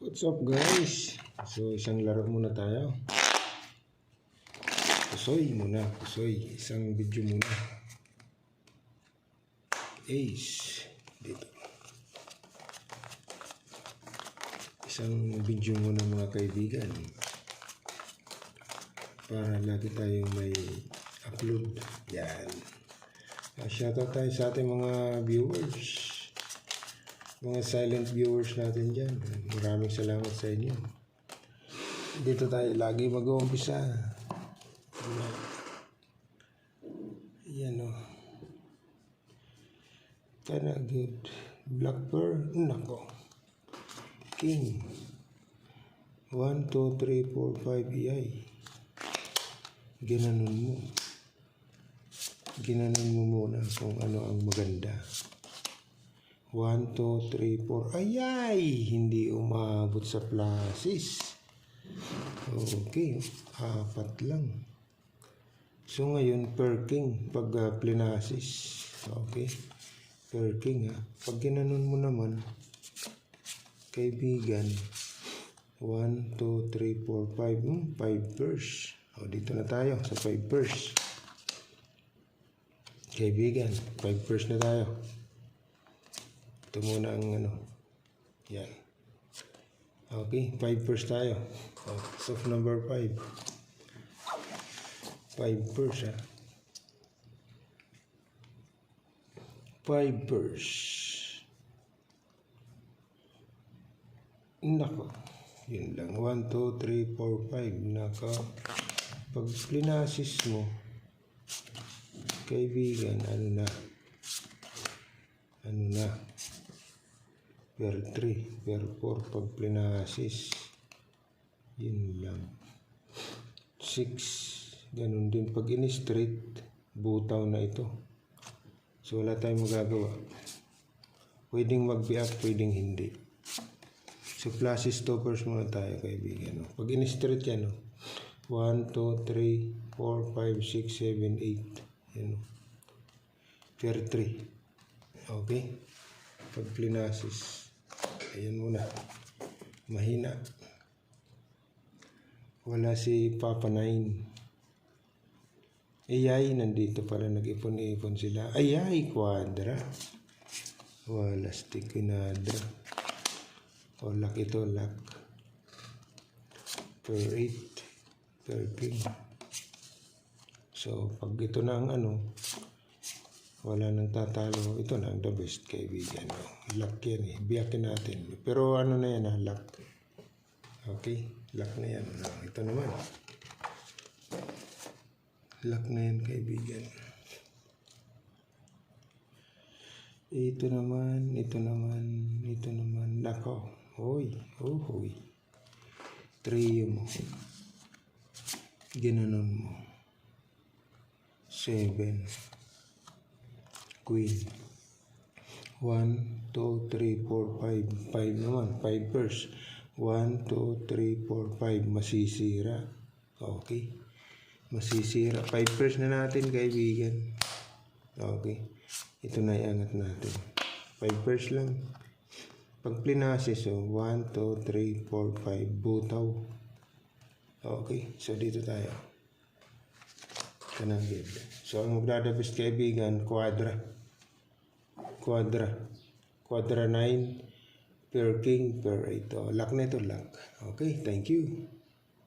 What's up guys? So isang laro muna tayo. Pusoy muna, pusoy. Isang video muna. Ace. Dito. Isang video muna mga kaibigan. Para lagi tayong may upload. Yan. Shoutout tayo sa ating mga viewers. Mga silent viewers natin dyan. Maraming salamat sa inyo. Dito tayo lagi mag-uumpisa. Yan o. Kinda good. Black Pearl. Nako. King. 1, 2, 3, 4, 5 EI. Ginanon mo. Ginanon mo muna kung ano ang maganda. 1, 2, 3, 4. Ayay! Hindi umabot sa plasis. Okay. 4 lang. So ngayon, per king. Pag plinasis. Okay. Per king ha. Pag ginanon mo naman, kaibigan, 1, 2, 3, 4, 5. 5 pairs. O, dito na tayo sa 5 pairs. Kaibigan, 5 pairs na tayo. Ito muna ang ano. Yan. Okay, 5 pairs tayo. So, number 5. 5 pairs ha. 5 pairs. Nako. Yun lang. 1, 2, 3, 4, 5. Nako. Pag plinasis mo, kaibigan, ano na? Per 3, per 4 pag plinasis. Yun lang. 6. Ganun din. Pag in-straight, butaw na ito. So, wala tayong magagawa. Pwedeng mag-be-up, pwedeng hindi. So, plasis stoppers muna tayo, kaibigan. Pag in-straight yan, 1, 2, 3, 4, 5, 6, 7, 8. Yan. Per 3. Okay? Pag plinasis. Ayan muna. Mahina. Wala si Papa 9. Ayay, nandito pala. Nag-ipon-ipon sila. Ayay, quadra. Wala stikinada. O, lock ito, lock. Per 8. Per king. So, pag ito na ang ano, wala nang tatalo. Ito na ang the best, kaibigan. Lock yan eh. Biyakin natin. Pero ano na yan ha, lock. Okay? Lock na yan. Ito naman. Lock na yan, kaibigan. Ito naman. Nako. Hoy. Hoy. Trio mo. Ginanon mo. 7. Queen. 1, 2, 3, 4, 5. 5 naman. 5 pairs. 1, 2, 3, 4, 5. Masisira. Okay. Masisira. 5 pairs na natin, kaibigan. Okay. Ito na iangat natin. 5 pairs lang. Pag plinasis, 1, 2, 3, 4, 5. Butaw. Okay. So, dito tayo. Kanagid. So, ang magdadabis, kaibigan, quadra. Quadra 9, per king, per 8. Lock na ito, lock. Okay, thank you.